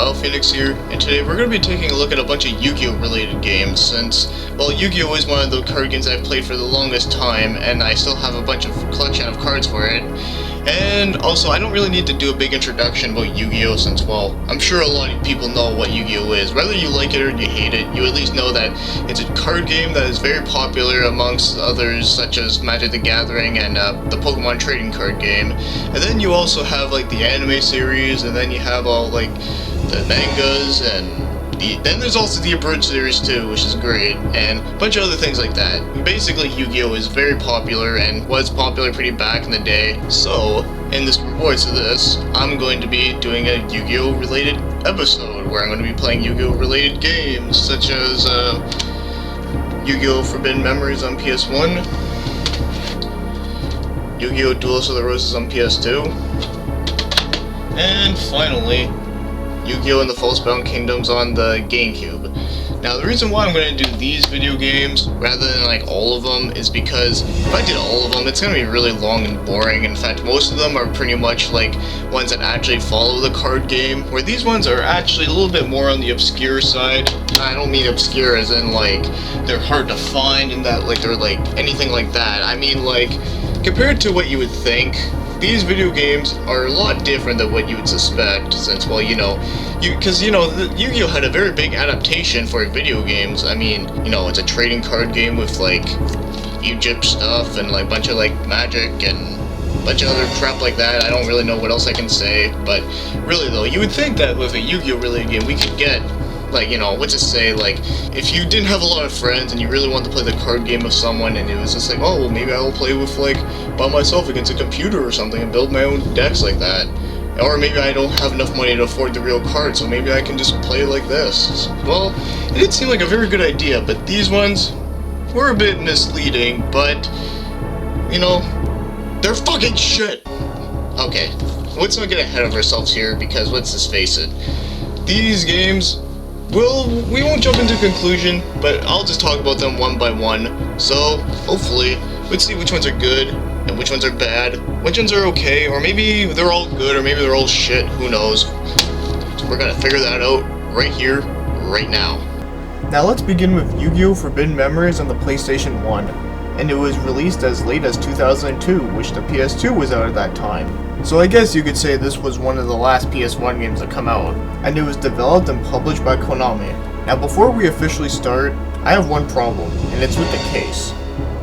BioPhoenix here, and today we're going to be taking a look at a bunch of Yu-Gi-Oh related games since, well, Yu-Gi-Oh is one of the card games I've played for the longest time, and I still have a bunch of collection of cards for it. And also, I don't really need to do a big introduction about Yu-Gi-Oh since, well, I'm sure a lot of people know what Yu-Gi-Oh is. Whether you like it or you hate it, you at least know that it's a card game that is very popular amongst others such as Magic the Gathering and the Pokemon trading card game. And then you also have like the anime series, and then you have all like the mangas, and then there's also the Abridged series too, which is great, and a bunch of other things like that. Basically, Yu-Gi-Oh is very popular and was popular pretty back in the day. So, in this rewards to this, I'm going to be doing a Yu-Gi-Oh related episode where I'm going to be playing Yu-Gi-Oh related games such as Yu-Gi-Oh Forbidden Memories on PS1, Yu-Gi-Oh Duelist of the Roses on PS2, and finally, Yu-Gi-Oh! And the Falsebound Kingdoms on the GameCube. Now, the reason why I'm going to do these video games rather than like all of them is because if I did all of them, it's going to be really long and boring. In fact, most of them are pretty much like ones that actually follow the card game, where these ones are actually a little bit more on the obscure side. I don't mean obscure as in like they're hard to find and that like they're like anything like that. I mean like compared to what you would think, these video games are a lot different than what you would suspect, since, well, because Yu-Gi-Oh had a very big adaptation for video games. I mean, it's a trading card game with, like, Egypt stuff and, like, a bunch of, like, magic and a bunch of other crap like that. I don't really know what else I can say, but really, though, you would think that with a Yu-Gi-Oh related game, we could get, like, let's just say, like, if you didn't have a lot of friends and you really wanted to play the card game with someone and it was just like, oh, well, maybe I will play with, like, by myself against a computer or something and build my own decks like that. Or maybe I don't have enough money to afford the real card, so maybe I can just play like this. Well, it did seem like a very good idea, but these ones were a bit misleading, but, they're fucking shit! Okay, let's not get ahead of ourselves here, because let's just face it. These games, well, we won't jump into conclusion, but I'll just talk about them one by one. So, hopefully, let's see which ones are good, and which ones are bad, which ones are okay, or maybe they're all good, or maybe they're all shit, who knows. So we're gonna figure that out right here, right now. Now let's begin with Yu-Gi-Oh! Forbidden Memories on the PlayStation 1. And it was released as late as 2002, which the PS2 was out at that time. So I guess you could say this was one of the last PS1 games to come out, and it was developed and published by Konami. Now before we officially start, I have one problem, and it's with the case.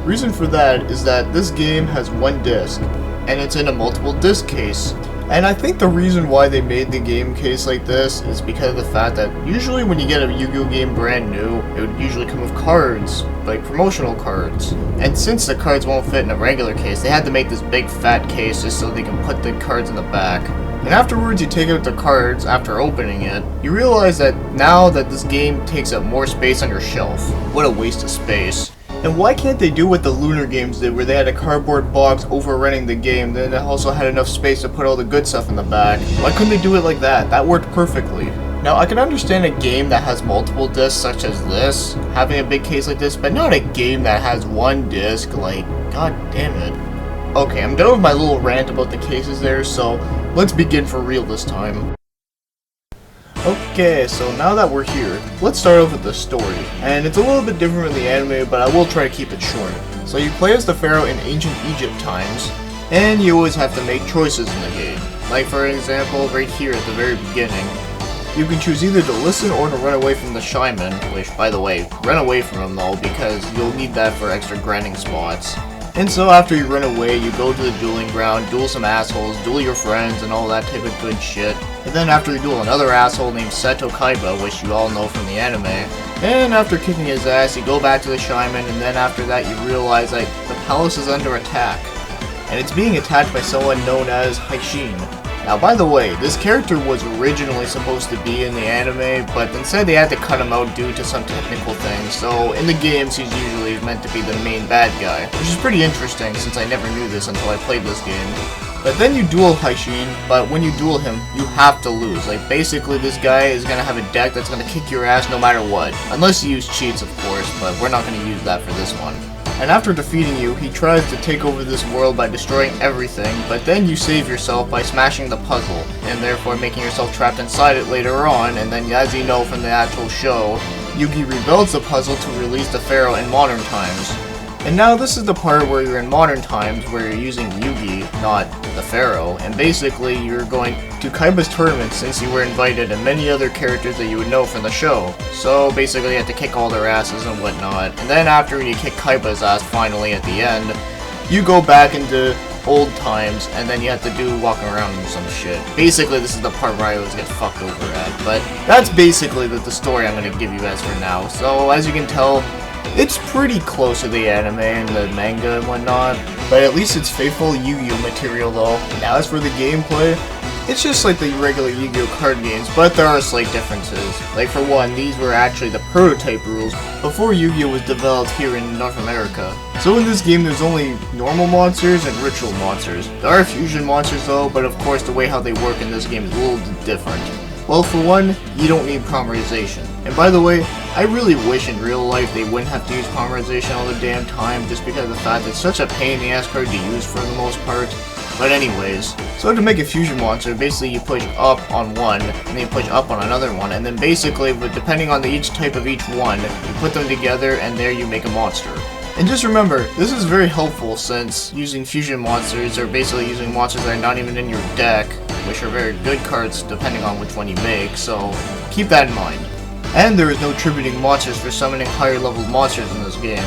Reason for that is that this game has one disc, and it's in a multiple disc case. And I think the reason why they made the game case like this is because of the fact that usually when you get a Yu-Gi-Oh game brand new, it would usually come with cards, like promotional cards. And since the cards won't fit in a regular case, they had to make this big fat case just so they can put the cards in the back. And afterwards you take out the cards after opening it, you realize that now that this game takes up more space on your shelf. What a waste of space. And why can't they do what the Lunar games did, where they had a cardboard box overrunning the game, then it also had enough space to put all the good stuff in the back? Why couldn't they do it like that? That worked perfectly. Now, I can understand a game that has multiple discs, such as this, having a big case like this, but not a game that has one disc, like, god damn it. Okay, I'm done with my little rant about the cases there, so let's begin for real this time. Okay, so now that we're here, let's start off with the story. And it's a little bit different from the anime, but I will try to keep it short. So you play as the pharaoh in ancient Egypt times, and you always have to make choices in the game. Like for example, right here at the very beginning, you can choose either to listen or to run away from the shaman, which, by the way, run away from him though, because you'll need that for extra grinding spots. And so after you run away, you go to the dueling ground, duel some assholes, duel your friends, and all that type of good shit. And then after you duel another asshole named Seto Kaiba, which you all know from the anime, and after kicking his ass, you go back to the shaman, and then after that you realize that the palace is under attack. And it's being attacked by someone known as Haishin. Now, by the way, this character was originally supposed to be in the anime, but instead they had to cut him out due to some technical things, so in the games he's usually meant to be the main bad guy, which is pretty interesting since I never knew this until I played this game. But then you duel Haishin, but when you duel him, you have to lose. Like, basically this guy is gonna have a deck that's gonna kick your ass no matter what. Unless you use cheats, of course, but we're not gonna use that for this one. and after defeating you, he tries to take over this world by destroying everything, but then you save yourself by smashing the puzzle, and therefore making yourself trapped inside it later on, and then as you know from the actual show, Yugi rebuilds the puzzle to release the Pharaoh in modern times. And now this is the part where you're in modern times, where you're using Yugi, not the Pharaoh, and basically you're going to Kaiba's tournament since you were invited, and many other characters that you would know from the show. So basically you have to kick all their asses and whatnot, and then after you kick Kaiba's ass finally at the end, you go back into old times, and then you have to walking around and some shit. Basically this is the part where I always get fucked over at, but that's basically the story I'm going to give you guys for now. So as you can tell, it's pretty close to the anime and the manga and whatnot, but at least it's faithful Yu-Gi-Oh material though. Now as for the gameplay, it's just like the regular Yu-Gi-Oh card games, but there are slight differences. Like for one, these were actually the prototype rules before Yu-Gi-Oh was developed here in North America. So in this game there's only normal monsters and ritual monsters. There are fusion monsters though, but of course the way how they work in this game is a little different. Well, for one, you don't need polymerization. And by the way, I really wish in real life they wouldn't have to use polymerization all the damn time, just because of the fact that it's such a pain in the ass card to use for the most part. But anyways, so to make a fusion monster, basically you push up on one, and then you push up on another one, and then basically, depending on each type of each one, you put them together, and there you make a monster. And just remember, this is very helpful since using fusion monsters, or basically using monsters that are not even in your deck, which are very good cards depending on which one you make, so keep that in mind. And there is no tributing monsters for summoning higher level monsters in this game.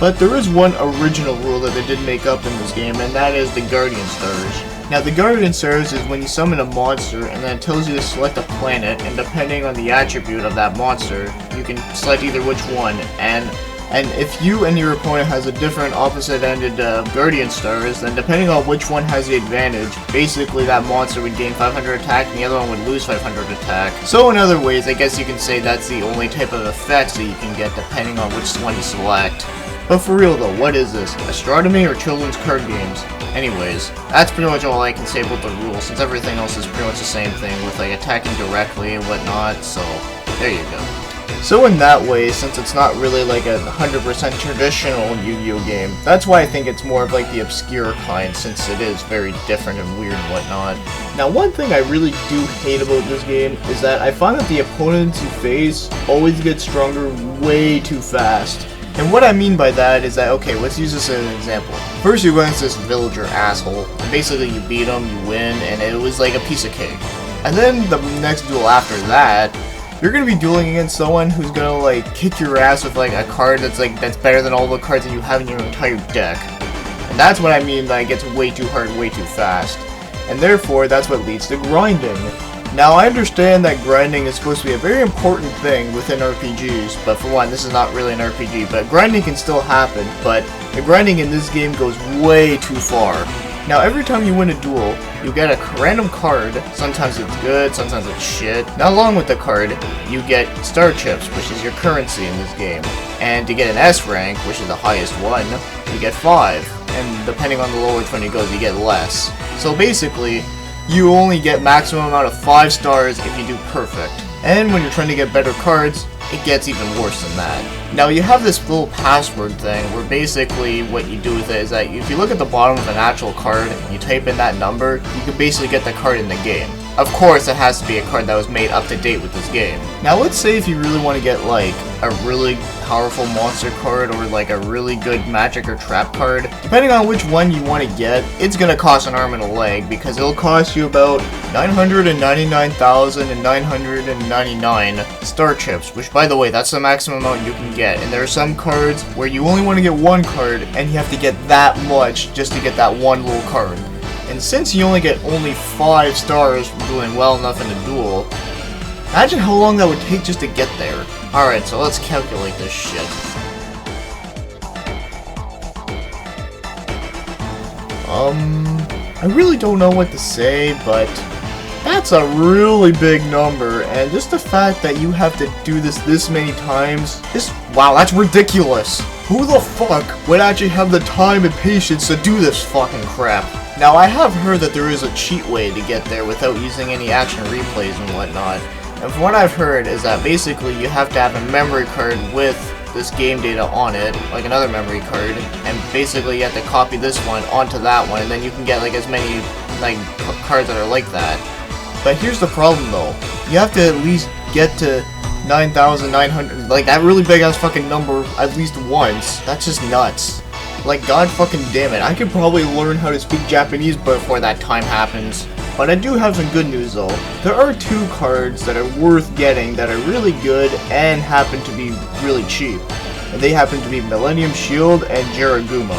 But there is one original rule that they did make up in this game, and that is the Guardian Stars. Now the Guardian Stars is when you summon a monster, and then it tells you to select a planet, and depending on the attribute of that monster, you can select either which one, and if you and your opponent has a different opposite-ended Guardian Stars, then depending on which one has the advantage, basically that monster would gain 500 attack and the other one would lose 500 attack. So in other ways, I guess you can say that's the only type of effects that you can get depending on which one you select. But for real though, what is this? Astronomy or children's card games? Anyways, that's pretty much all I can say about the rules, since everything else is pretty much the same thing with like attacking directly and whatnot, so there you go. So in that way, since it's not really like a 100% traditional Yu-Gi-Oh game, that's why I think it's more of like the obscure kind, since it is very different and weird and whatnot. Now one thing I really do hate about this game is that I find that the opponents you face always get stronger way too fast. And what I mean by that is that, okay, let's use this as an example. First you go against this villager asshole, and basically you beat him, you win, and it was like a piece of cake. And then the next duel after that, you're gonna be dueling against someone who's gonna like kick your ass with like a card that's better than all the cards that you have in your entire deck. And that's what I mean by it gets way too hard, way too fast. And therefore, that's what leads to grinding. Now, I understand that grinding is supposed to be a very important thing within RPGs, but for one, this is not really an RPG, but grinding can still happen, but the grinding in this game goes way too far. Now, every time you win a duel, you get a random card. Sometimes it's good, sometimes it's shit. Now, along with the card, you get star chips, which is your currency in this game. And to get an S rank, which is the highest one, you get 5. And depending on the lower which one you go, you get less. So basically, you only get maximum amount of 5 stars if you do perfect. And when you're trying to get better cards, it gets even worse than that. Now you have this little password thing where basically what you do with it is that if you look at the bottom of an actual card and you type in that number, you can basically get the card in the game. Of course, it has to be a card that was made up to date with this game. Now let's say if you really want to get like a really powerful monster card or like a really good magic or trap card, depending on which one you want to get, it's gonna cost an arm and a leg because it'll cost you about 999,999 star chips, which by the way, that's the maximum amount you can get. And there are some cards where you only want to get one card and you have to get that much just to get that one little card. And since you only get 5 stars from doing well enough in a duel, imagine how long that would take just to get there. Alright, so let's calculate this shit. I really don't know what to say, but that's a really big number, and just the fact that you have to do this many times, wow, that's ridiculous. Who the fuck would actually have the time and patience to do this fucking crap? Now, I have heard that there is a cheat way to get there without using any action replays and whatnot. And from what I've heard is that basically you have to have a memory card with this game data on it, like another memory card, and basically you have to copy this one onto that one, and then you can get like as many like cards that are like that. But here's the problem though, you have to at least get to 9,900, like that really big ass fucking number at least once. That's just nuts. Like, god fucking damn it, I could probably learn how to speak Japanese before that time happens. But I do have some good news though. There are 2 cards that are worth getting that are really good and happen to be really cheap. And they happen to be Millennium Shield and Jiragumo.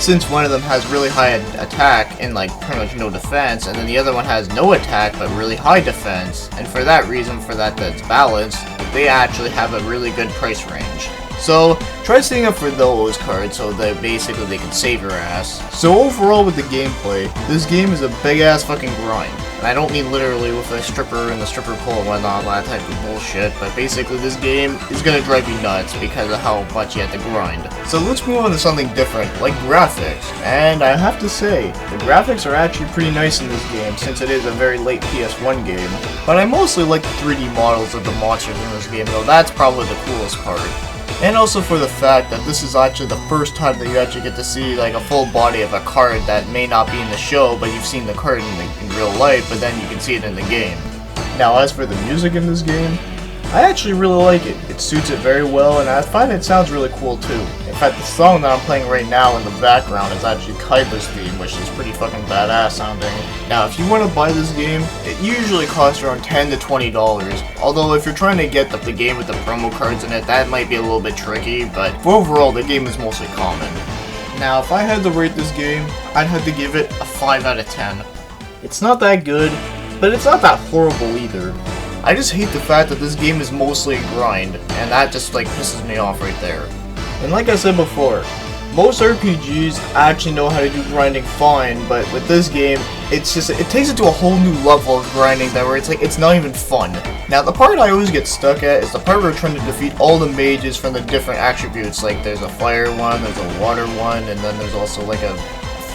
Since one of them has really high attack and like pretty much no defense, and then the other one has no attack but really high defense, and for that reason, for that that's balanced, they actually have a really good price range. So try staying up for those cards so that basically they can save your ass. So overall with the gameplay, this game is a big ass fucking grind. And I don't mean literally with a stripper and the stripper pole and whatnot, that type of bullshit, but basically this game is gonna drive you nuts because of how much you have to grind. So let's move on to something different, like graphics. And I have to say, the graphics are actually pretty nice in this game since it is a very late PS1 game. But I mostly like the 3D models of the monsters in this game though, that's probably the coolest part. And also for the fact that this is actually the first time that you actually get to see like a full body of a card that may not be in the show, but you've seen the card in real life, but then you can see it in the game. Now as for the music in this game, I actually really like it. It suits it very well, and I find it sounds really cool too. In fact, the song that I'm playing right now in the background is actually Kaiba's theme, which is pretty fucking badass sounding. Now, if you want to buy this game, it usually costs around $10 to $20. Although, if you're trying to get the game with the promo cards in it, that might be a little bit tricky, but overall, the game is mostly common. Now, if I had to rate this game, I'd have to give it a 5 out of 10. It's not that good, but it's not that horrible either. I just hate the fact that this game is mostly a grind, and that just like pisses me off right there. And like I said before, most RPGs actually know how to do grinding fine, but with this game, it takes it to a whole new level of grinding that where it's like, it's not even fun. Now the part I always get stuck at is the part where we're trying to defeat all the mages from the different attributes, like there's a fire one, there's a water one, and then there's also like a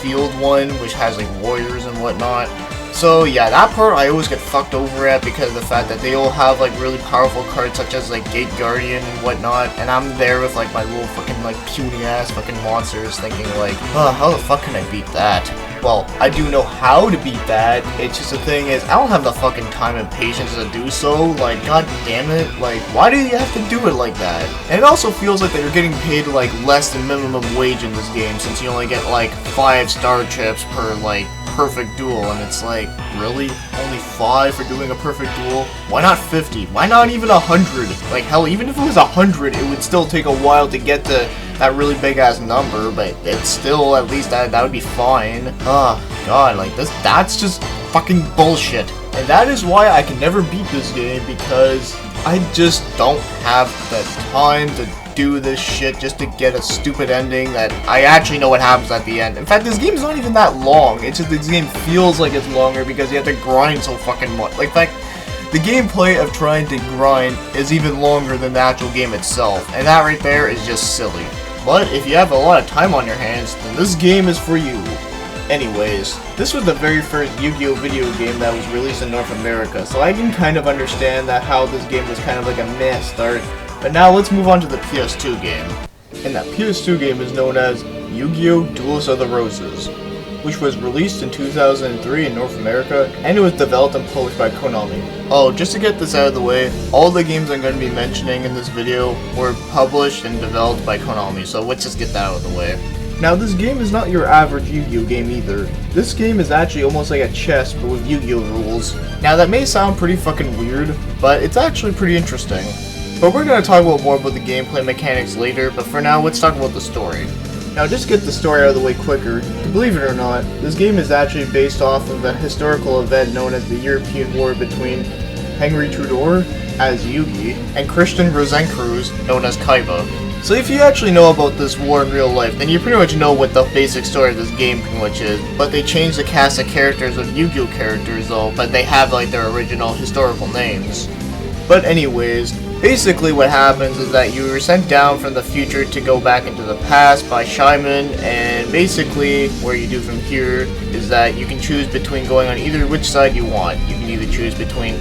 field one, which has like warriors and whatnot. So yeah, that part I always get fucked over at because of the fact that they all have like really powerful cards such as like Gate Guardian and whatnot, and I'm there with like my little fucking like puny ass fucking monsters thinking like, oh, how the fuck can I beat that? Well, I do know how to beat that, it's just the thing is, I don't have the fucking time and patience to do so, like, god damn it, like, why do you have to do it like that? And it also feels like that you're getting paid like less than minimum wage in this game since you only get like 5 star chips per like perfect duel, and it's like, really? Only 5 for doing a perfect duel? Why not 50? Why not even 100? Like, hell, even if it was 100, it would still take a while to get to that really big ass number, but it's still, at least that would be fine. Oh, god, like, that's just fucking bullshit. And that is why I can never beat this game, because I just don't have the time to do this shit just to get a stupid ending that I actually know what happens at the end. In fact, this game is not even that long. It's just this game feels like it's longer because you have to grind so fucking much. Like, the gameplay of trying to grind is even longer than the actual game itself, and that right there is just silly. But if you have a lot of time on your hands, then this game is for you. Anyways, this was the very first Yu-Gi-Oh video game that was released in North America, so I can kind of understand that how this game was kind of like a meh start. But now let's move on to the PS2 game. And that PS2 game is known as Yu-Gi-Oh! Duelist of the Roses, which was released in 2003 in North America, and it was developed and published by Konami. Oh, just to get this out of the way, all the games I'm going to be mentioning in this video were published and developed by Konami, so let's just get that out of the way. Now, this game is not your average Yu-Gi-Oh game either. This game is actually almost like a chess, but with Yu-Gi-Oh rules. Now, that may sound pretty fucking weird, but it's actually pretty interesting. But we're going to talk more about the gameplay mechanics later, but for now, let's talk about the story. Now, just to get the story out of the way quicker, believe it or not, this game is actually based off of a historical event known as the European War between Henry Tudor, as Yugi, and Christian Rosencruz, known as Kaiba. So if you actually know about this war in real life, then you pretty much know what the basic story of this game pretty much is. But they changed the cast of characters of Yu-Gi-Oh characters though, but they have like their original historical names. But anyways, basically what happens is that you were sent down from the future to go back into the past by Shyman, and basically what you do from here is that you can choose between going on either which side you want. You can either choose between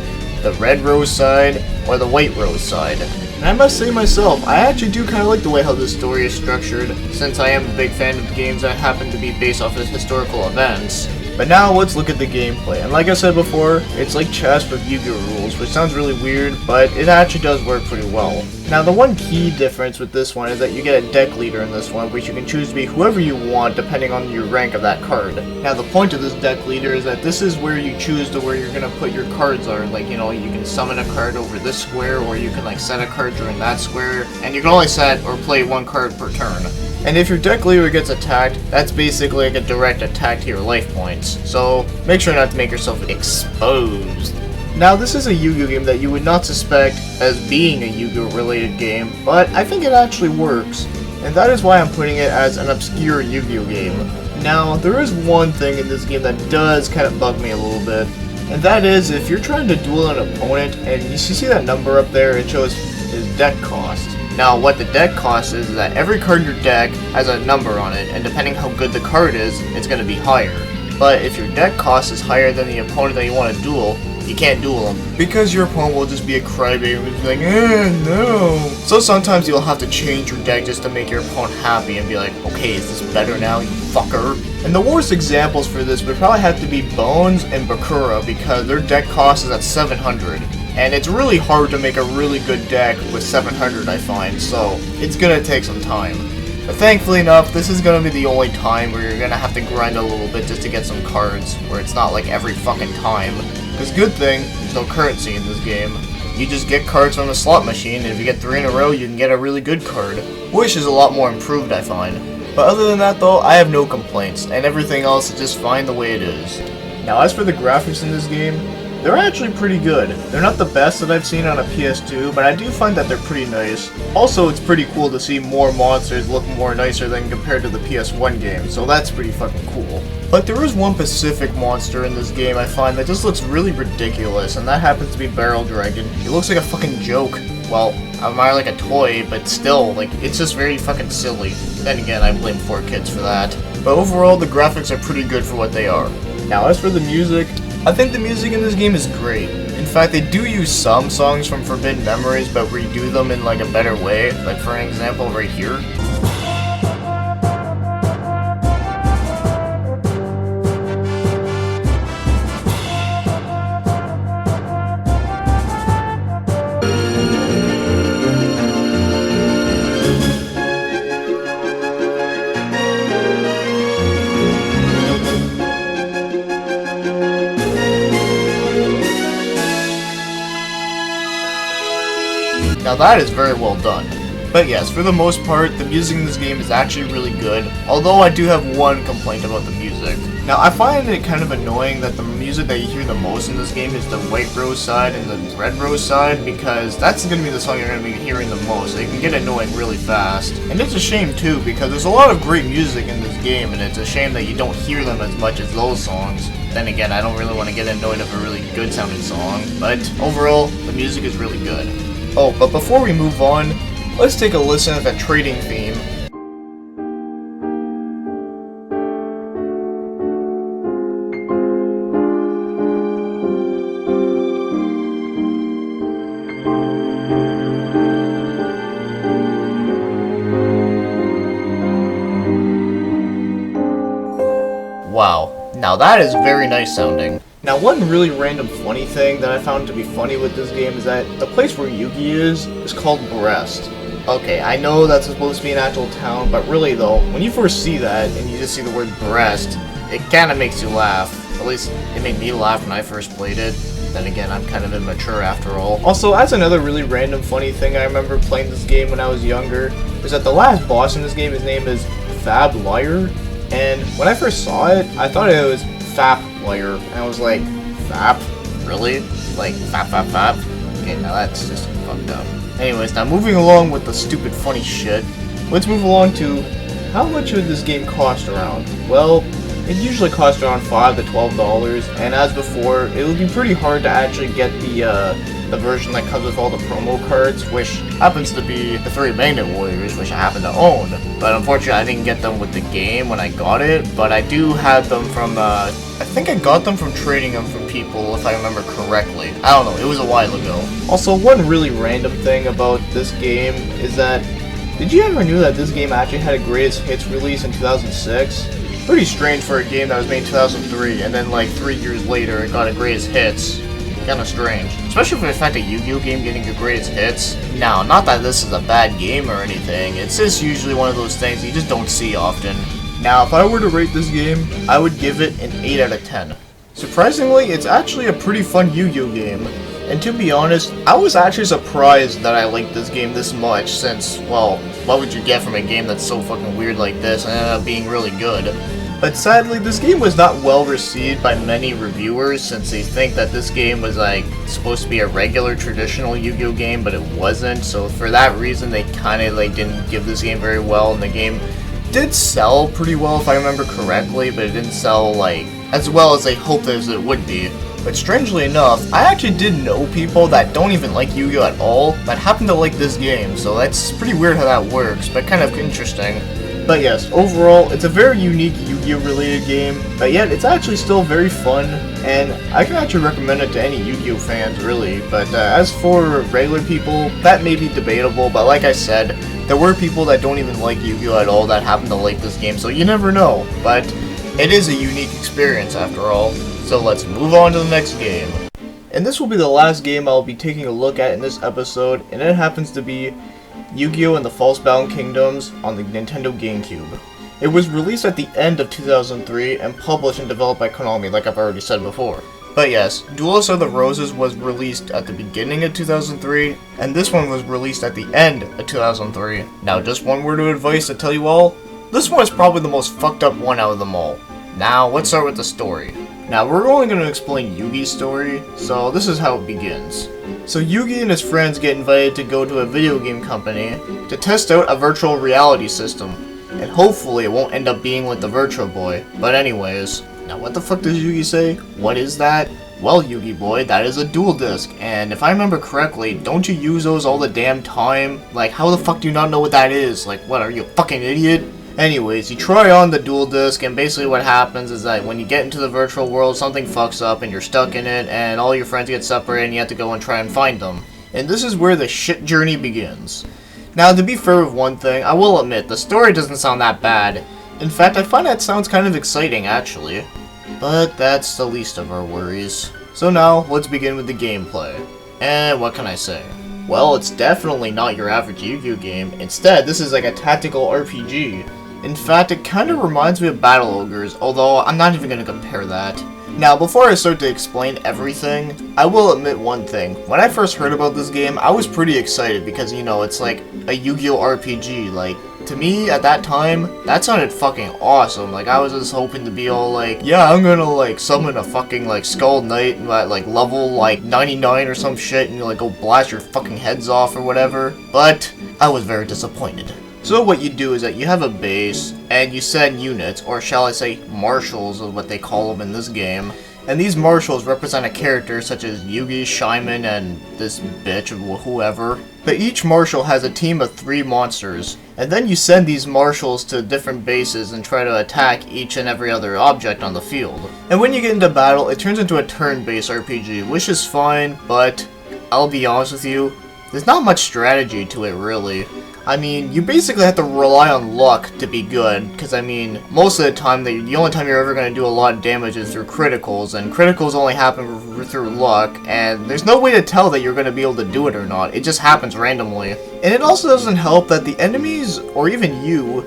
the red rose side or the white rose side. And I must say myself, I actually do kind of like the way how this story is structured, since I am a big fan of games that happen to be based off of historical events. But now let's look at the gameplay, and like I said before, it's like chess with Yu-Gi-Oh rules, which sounds really weird, but it actually does work pretty well. Now the one key difference with this one is that you get a deck leader in this one, which you can choose to be whoever you want depending on your rank of that card. Now the point of this deck leader is that this is where you choose to where you're gonna put your cards are, like, you know, you can summon a card over this square, or you can like set a card during that square, and you can only set or play one card per turn. And if your deck leader gets attacked, that's basically like a direct attack to your life points, so make sure not to make yourself exposed. Now this is a Yu-Gi-Oh game that you would not suspect as being a Yu-Gi-Oh related game, but I think it actually works, and that is why I'm putting it as an obscure Yu-Gi-Oh game. Now there is one thing in this game that does kind of bug me a little bit, and that is if you're trying to duel an opponent and you see that number up there, it shows his deck cost. Now what the deck cost is that every card in your deck has a number on it, and depending how good the card is, it's going to be higher. But if your deck cost is higher than the opponent that you want to duel, you can't duel them, because your opponent will just be a crybaby and be like, no. So sometimes you'll have to change your deck just to make your opponent happy and be like, okay, is this better now, you fucker? And the worst examples for this would probably have to be Bones and Bakura, because their deck cost is at 700. And it's really hard to make a really good deck with 700, I find, so it's gonna take some time. But thankfully enough, this is gonna be the only time where you're gonna have to grind a little bit just to get some cards, where it's not like every fucking time. Because good thing, there's no currency in this game. You just get cards from the slot machine, and if you get 3 in a row, you can get a really good card. Which is a lot more improved, I find. But other than that though, I have no complaints, and everything else is just fine the way it is. Now as for the graphics in this game, they're actually pretty good. They're not the best that I've seen on a PS2, but I do find that they're pretty nice. Also, it's pretty cool to see more monsters look more nicer than compared to the PS1 game, so that's pretty fucking cool. But there is one specific monster in this game I find that just looks really ridiculous, and that happens to be Barrel Dragon. He looks like a fucking joke. Well, I admire like a toy, but still, like, it's just very fucking silly. Then again, I blame 4Kids for that. But overall, the graphics are pretty good for what they are. Now, as for the music, I think the music in this game is great. In fact, they do use some songs from Forbidden Memories, but redo them in like a better way. Like for an example, right here. Now that is very well done. But yes, for the most part, the music in this game is actually really good, although I do have one complaint about the music. Now I find it kind of annoying that the music that you hear the most in this game is the White Rose side and the Red Rose side, because that's going to be the song you're going to be hearing the most. It can get annoying really fast. And it's a shame too, because there's a lot of great music in this game, and it's a shame that you don't hear them as much as those songs. Then again, I don't really want to get annoyed of a really good sounding song, but overall, the music is really good. Oh, but before we move on, let's take a listen at the trading theme. Wow, now that is very nice sounding. Now one really random funny thing that I found to be funny with this game is that the place where Yugi is called Brest. Okay, I know that's supposed to be an actual town, but really though, when you first see that and you just see the word Brest, it kinda makes you laugh. At least it made me laugh when I first played it. Then again, I'm kind of immature after all. Also, as another really random funny thing I remember playing this game when I was younger, is that the last boss in this game, his name is Fab Liar, and when I first saw it, I thought it was Fap Liar, and I was like, Fap? Really? Like, Fap? Okay, now that's just fucked up. Anyways, now moving along with the stupid funny shit, let's move along to how much would this game cost around? Well, it usually costs around $5 to $12, and as before, it would be pretty hard to actually get the the version that comes with all the promo cards, which happens to be the 3 Magnet Warriors, which I happen to own. But unfortunately, I didn't get them with the game when I got it, but I do have them from, I think I got them from trading them from people, if I remember correctly. I don't know, it was a while ago. Also, one really random thing about this game is that, did you ever knew that this game actually had a greatest hits release in 2006? Pretty strange for a game that was made in 2003, and then like 3 years later it got a greatest hits. Kinda strange. Especially for the fact that Yu-Gi-Oh game getting a greatest hits. Now, not that this is a bad game or anything, it's just usually one of those things you just don't see often. Now, if I were to rate this game, I would give it an 8 out of 10. Surprisingly, it's actually a pretty fun Yu-Gi-Oh game. And to be honest, I was actually surprised that I liked this game this much since, well, what would you get from a game that's so fucking weird like this and ended up being really good? But sadly, this game was not well received by many reviewers since they think that this game was like supposed to be a regular traditional Yu-Gi-Oh game, but it wasn't. So for that reason, they kind of like didn't give this game very well, and the game did sell pretty well if I remember correctly, but it didn't sell like as well as they hoped as it would be. But strangely enough, I actually did know people that don't even like Yu-Gi-Oh at all that happen to like this game, so that's pretty weird how that works, but kind of interesting. But yes, overall, it's a very unique Yu-Gi-Oh related game, but yet it's actually still very fun, and I can actually recommend it to any Yu-Gi-Oh fans, really. But as for regular people, that may be debatable, but like I said, there were people that don't even like Yu-Gi-Oh at all that happen to like this game, so you never know. But it is a unique experience after all, so let's move on to the next game. And this will be the last game I'll be taking a look at in this episode, and it happens to be Yu-Gi-Oh! And the Falsebound Kingdoms on the Nintendo GameCube. It was released at the end of 2003 and published and developed by Konami, like I've already said before. But yes, Duelist of the Roses was released at the beginning of 2003, and this one was released at the end of 2003. Now, just one word of advice to tell you all, this one is probably the most fucked up one out of them all. Now, let's start with the story. Now, we're only going to explain Yugi's story, so this is how it begins. So Yugi and his friends get invited to go to a video game company to test out a virtual reality system, and hopefully it won't end up being like the Virtual Boy. But anyways, now what the fuck does Yugi say? What is that? Well, Yugi boy, that is a dual disc, and if I remember correctly, don't you use those all the damn time? Like, how the fuck do you not know what that is? Like, what, are you a fucking idiot? Anyways, you try on the dual disc, and basically what happens is that when you get into the virtual world, something fucks up and you're stuck in it, and all your friends get separated and you have to go and try and find them. And this is where the shit journey begins. Now, to be fair with one thing, I will admit, the story doesn't sound that bad. In fact, I find that sounds kind of exciting, actually. But that's the least of our worries. So now, let's begin with the gameplay. And what can I say? Well, it's definitely not your average Yu-Gi-Oh game. Instead, this is like a tactical RPG. In fact, it kind of reminds me of Battle Ogres, although I'm not even going to compare that. Now, before I start to explain everything, I will admit one thing. When I first heard about this game, I was pretty excited because, you know, it's like a Yu-Gi-Oh RPG. Like, to me, at that time, that sounded fucking awesome. Like, I was just hoping to be all like, yeah, I'm gonna, like, summon a fucking, like, Skull Knight at, like, level, like, 99 or some shit and, like, go blast your fucking heads off or whatever. But I was very disappointed. So what you do is that you have a base, and you send units, or shall I say marshals is what they call them in this game. And these marshals represent a character such as Yugi, Shyman, and this bitch, or whoever. But each marshal has a team of 3 monsters, and then you send these marshals to different bases and try to attack each and every other object on the field. And when you get into battle, it turns into a turn-based RPG, which is fine, but I'll be honest with you, there's not much strategy to it really. I mean, you basically have to rely on luck to be good, because I mean, most of the time, the only time you're ever going to do a lot of damage is through criticals, and criticals only happen through luck, and there's no way to tell that you're going to be able to do it or not. It just happens randomly. And it also doesn't help that the enemies, or even you,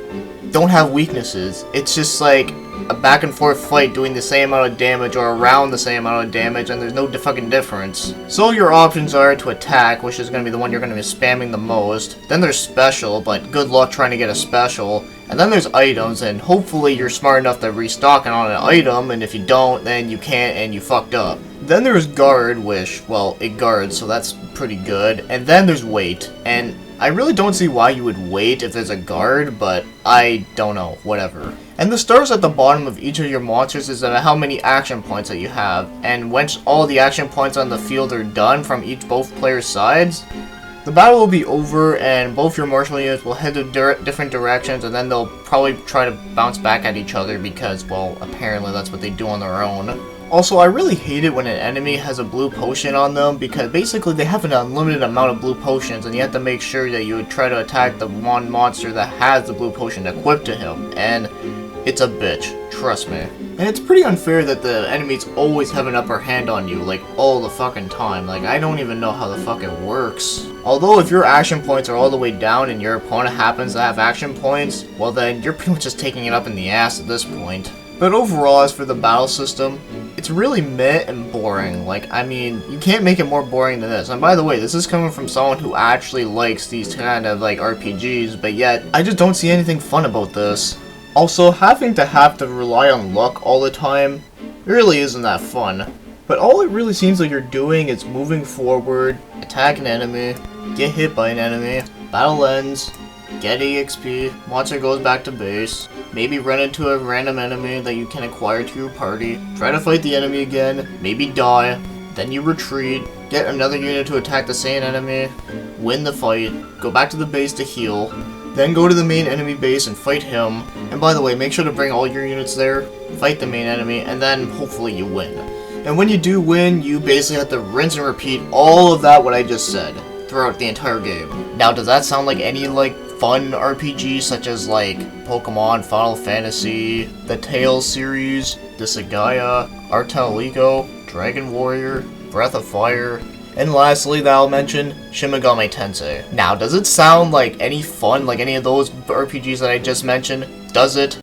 don't have weaknesses. It's just like a back and forth fight doing the same amount of damage or around the same amount of damage, and there's no fucking difference. So your options are to attack, which is going to be the one you're going to be spamming the most. Then there's special, but good luck trying to get a special. And then there's items, and hopefully you're smart enough to restock it on an item, and if you don't, then you can't and you fucked up. Then there's guard, which, well, it guards, so that's pretty good. And then there's wait, and I really don't see why you would wait if there's a guard, but I don't know, whatever. And the stars at the bottom of each of your monsters is how many action points that you have, and once all the action points on the field are done from both players' sides, the battle will be over and both your martial units will head to different directions, and then they'll probably try to bounce back at each other because, well, apparently that's what they do on their own. Also, I really hate it when an enemy has a blue potion on them, because basically they have an unlimited amount of blue potions, and you have to make sure that you try to attack the one monster that has the blue potion equipped to him, and it's a bitch, trust me. And it's pretty unfair that the enemies always have an upper hand on you, like, all the fucking time. Like, I don't even know how the fuck it works. Although, if your action points are all the way down and your opponent happens to have action points, well then, you're pretty much just taking it up in the ass at this point. But overall, as for the battle system, it's really meh and boring. Like, I mean, you can't make it more boring than this. And by the way, this is coming from someone who actually likes these kind of, like, RPGs, but yet, I just don't see anything fun about this. Also, having to rely on luck all the time really isn't that fun. But all it really seems like you're doing is moving forward, attack an enemy, get hit by an enemy, battle ends, get EXP, monster goes back to base, maybe run into a random enemy that you can acquire to your party, try to fight the enemy again, maybe die, then you retreat, get another unit to attack the same enemy, win the fight, go back to the base to heal, then go to the main enemy base and fight him. And by the way, make sure to bring all your units there, fight the main enemy, and then hopefully you win. And when you do win, you basically have to rinse and repeat all of that what I just said throughout the entire game. Now, does that sound like any, like, fun RPGs such as, like, Pokemon, Final Fantasy, the Tales series, Disgaea, Artalico, Dragon Warrior, Breath of Fire, and lastly, that I'll mention, Shin Megami Tensei. Now, does it sound like any fun, like any of those RPGs that I just mentioned? Does it?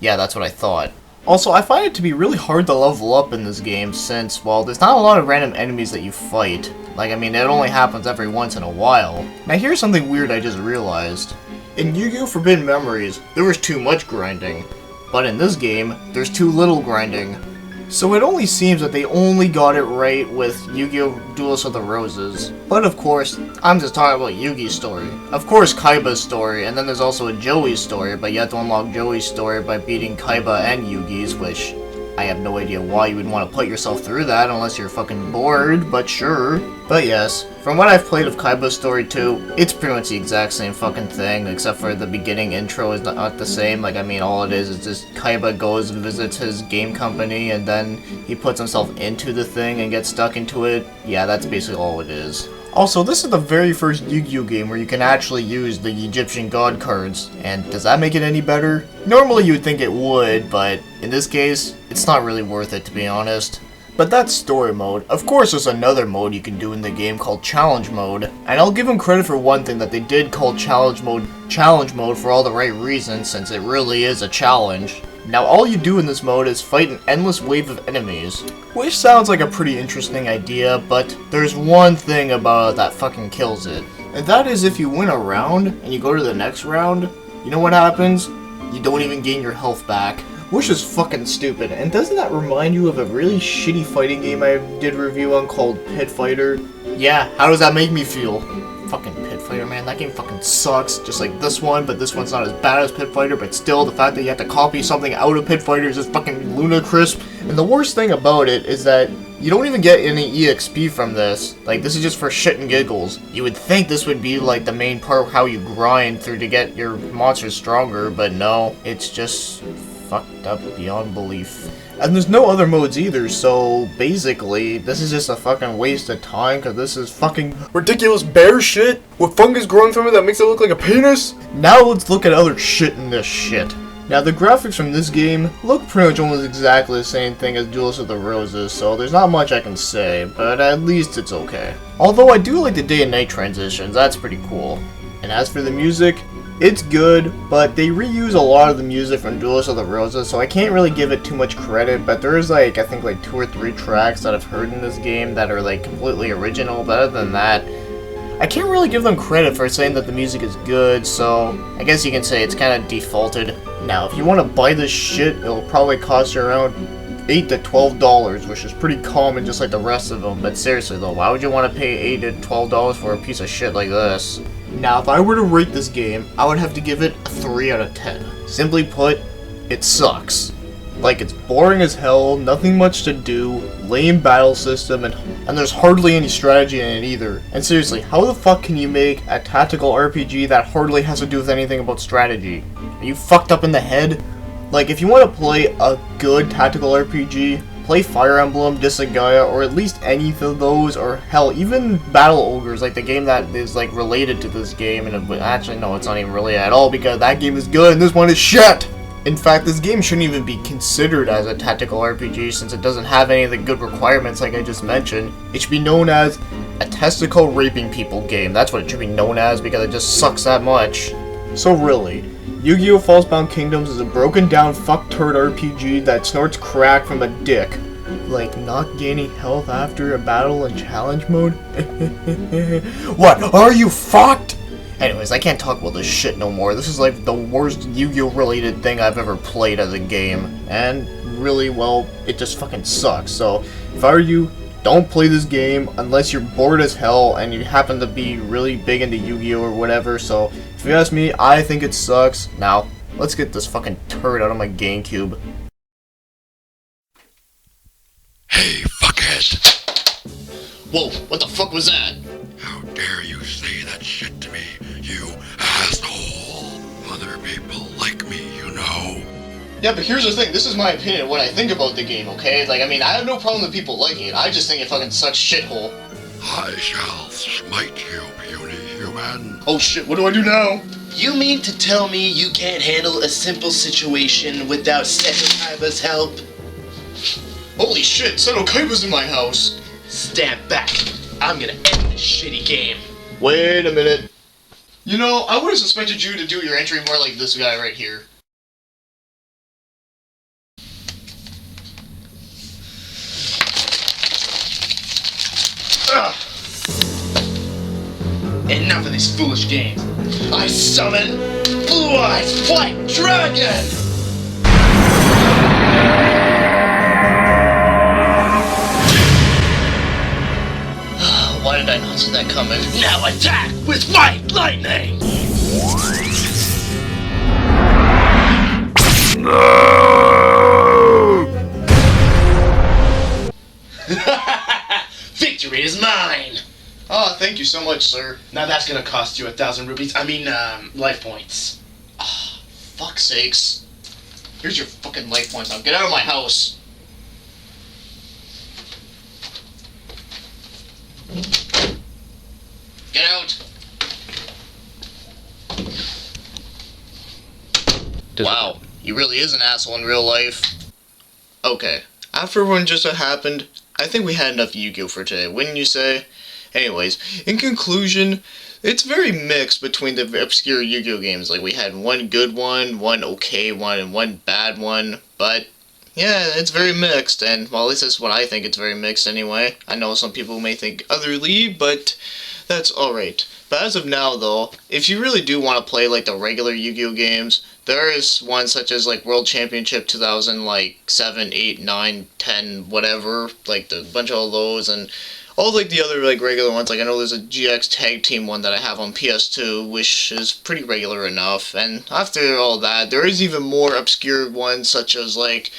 Yeah, that's what I thought. Also, I find it to be really hard to level up in this game since, well, there's not a lot of random enemies that you fight. Like, I mean, it only happens every once in a while. Now, here's something weird I just realized. In Yu-Gi-Oh! Forbidden Memories, there was too much grinding. But in this game, there's too little grinding. So it only seems that they only got it right with Yu-Gi-Oh! Duelist of the Roses. But of course, I'm just talking about Yugi's story. Of course, Kaiba's story, and then there's also a Joey's story, but you have to unlock Joey's story by beating Kaiba and Yugi's, which I have no idea why you would want to put yourself through that unless you're fucking bored, but sure. But yes, from what I've played of Kaiba's story too, it's pretty much the exact same fucking thing, except for the beginning intro is not the same. Like, I mean, all it is just Kaiba goes and visits his game company, and then he puts himself into the thing and gets stuck into it. Yeah, that's basically all it is. Also, this is the very first Yu-Gi-Oh! Game where you can actually use the Egyptian god cards, and does that make it any better? Normally you would think it would, but in this case, it's not really worth it, to be honest. But that's story mode. Of course, there's another mode you can do in the game called challenge mode, and I'll give them credit for one thing, that they did call challenge mode for all the right reasons, since it really is a challenge. Now, all you do in this mode is fight an endless wave of enemies, which sounds like a pretty interesting idea, but there's one thing about it that fucking kills it. And that is, if you win a round, and you go to the next round, you know what happens? You don't even gain your health back. Which is fucking stupid. And doesn't that remind you of a really shitty fighting game I did review on called Pit Fighter? Yeah, how does that make me feel? Fucking Pit Fighter, man, that game fucking sucks, just like this one, but this one's not as bad as Pit Fighter, but still, the fact that you have to copy something out of Pit Fighter is just fucking ludicrous. And the worst thing about it is that you don't even get any EXP from this. Like, this is just for shit and giggles. You would think this would be, like, the main part of how you grind through to get your monsters stronger, but no, it's just fucked up beyond belief. And there's no other modes either, so basically, this is just a fucking waste of time, because this is fucking ridiculous bear shit with fungus growing from it that makes it look like a penis. Now let's look at other shit in this shit. Now, the graphics from this game look pretty much almost exactly the same thing as Duelist of the Roses, so there's not much I can say, but at least it's okay. Although I do like the day and night transitions, that's pretty cool. And as for the music, it's good, but they reuse a lot of the music from Duelist of the Roses, so I can't really give it too much credit, but there's like, I think like 2 or 3 tracks that I've heard in this game that are like completely original, but other than that, I can't really give them credit for saying that the music is good, so I guess you can say it's kind of defaulted. Now, if you want to buy this shit, it'll probably cost you around $8 to $12, which is pretty common just like the rest of them. But seriously though, why would you want to pay $8 to $12 for a piece of shit like this? Now, if I were to rate this game, I would have to give it a 3 out of 10. Simply put, it sucks. Like, it's boring as hell, nothing much to do, lame battle system, and there's hardly any strategy in it either. And seriously, how the fuck can you make a tactical RPG that hardly has to do with anything about strategy? Are you fucked up in the head? Like, if you want to play a good tactical RPG, play Fire Emblem, Disgaea, or at least any of those, or hell, even Battle Ogres, like the game that is like related to this game, and actually no, it's not even really at all, because that game is good and this one is shit! In fact, this game shouldn't even be considered as a tactical RPG since it doesn't have any of the good requirements like I just mentioned. It should be known as a testicle raping people game. That's what it should be known as because it just sucks that much. So really, Yu-Gi-Oh! Falsebound Kingdoms is a broken down fuck-turd RPG that snorts crack from a dick. Like not gaining health after a battle in challenge mode? What, are you fucked? Anyways, I can't talk about this shit no more. This is like the worst Yu-Gi-Oh! Related thing I've ever played as a game. And really, well, it just fucking sucks. So, if I were you, don't play this game unless you're bored as hell and you happen to be really big into Yu-Gi-Oh! Or whatever. So, if you ask me, I think it sucks. Now, let's get this fucking turd out of my GameCube. Hey, fuckhead! Whoa, what the fuck was that? How dare you say that shit to me, you asshole! Other people like me, you know. Yeah, but here's the thing, this is my opinion, what I think about the game, okay? Like, I mean, I have no problem with people liking it, I just think it fucking sucks shithole. I shall smite you, puny human. Oh shit, what do I do now? You mean to tell me you can't handle a simple situation without Seto help? Holy shit, Seto Kaiba's in my house! Stand back. I'm gonna end this shitty game. Wait a minute. You know, I would have suspected you to do your entry more like this guy right here. Ugh. Enough of these foolish games. I summon Blue Eyes White Dragon! Why did I not see that coming? Now attack with White Lightning! Victory is mine! Ah, thank you so much, sir. Now that's gonna cost you 1,000 rupees. Life points. Ah, fuck's sakes. Here's your fucking life points now. Get out of my house. Get out! Wow, he really is an asshole in real life. Okay, after what just happened, I think we had enough Yu-Gi-Oh! For today, wouldn't you say? Anyways, in conclusion, it's very mixed between the obscure Yu-Gi-Oh! Games. Like, we had one good one okay one, and one bad one, but yeah, it's very mixed, and well, at least that's what I think, it's very mixed anyway. I know some people may think otherly, but that's alright. But as of now, though, if you really do want to play like the regular Yu-Gi-Oh! Games, there is ones such as like World Championship 2000, like 7, 8, 9, 10, whatever, like the bunch of all those, and all like the other like regular ones. Like I know there's a GX Tag Team one that I have on PS2, which is pretty regular enough. And after all that, there is even more obscure ones such as like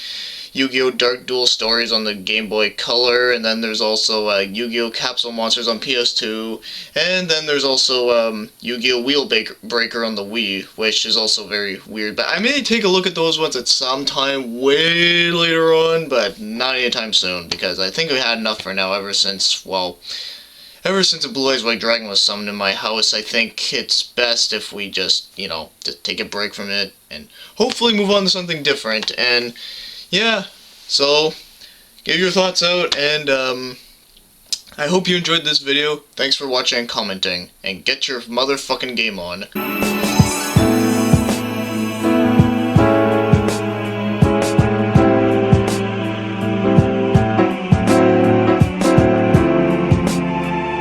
Yu-Gi-Oh! Dark Duel Stories on the Game Boy Color, and then there's also Yu-Gi-Oh! Capsule Monsters on PS2, and then there's also Yu-Gi-Oh! Wheel Breaker on the Wii, which is also very weird. But I may take a look at those ones at some time way later on, but not anytime soon, because I think we had enough for now ever since, well, ever since a Blue Eyes White Dragon was summoned in my house. I think it's best if we just, you know, just take a break from it, and hopefully move on to something different, and yeah, so give your thoughts out, and I hope you enjoyed this video. Thanks for watching and commenting, and get your motherfucking game on.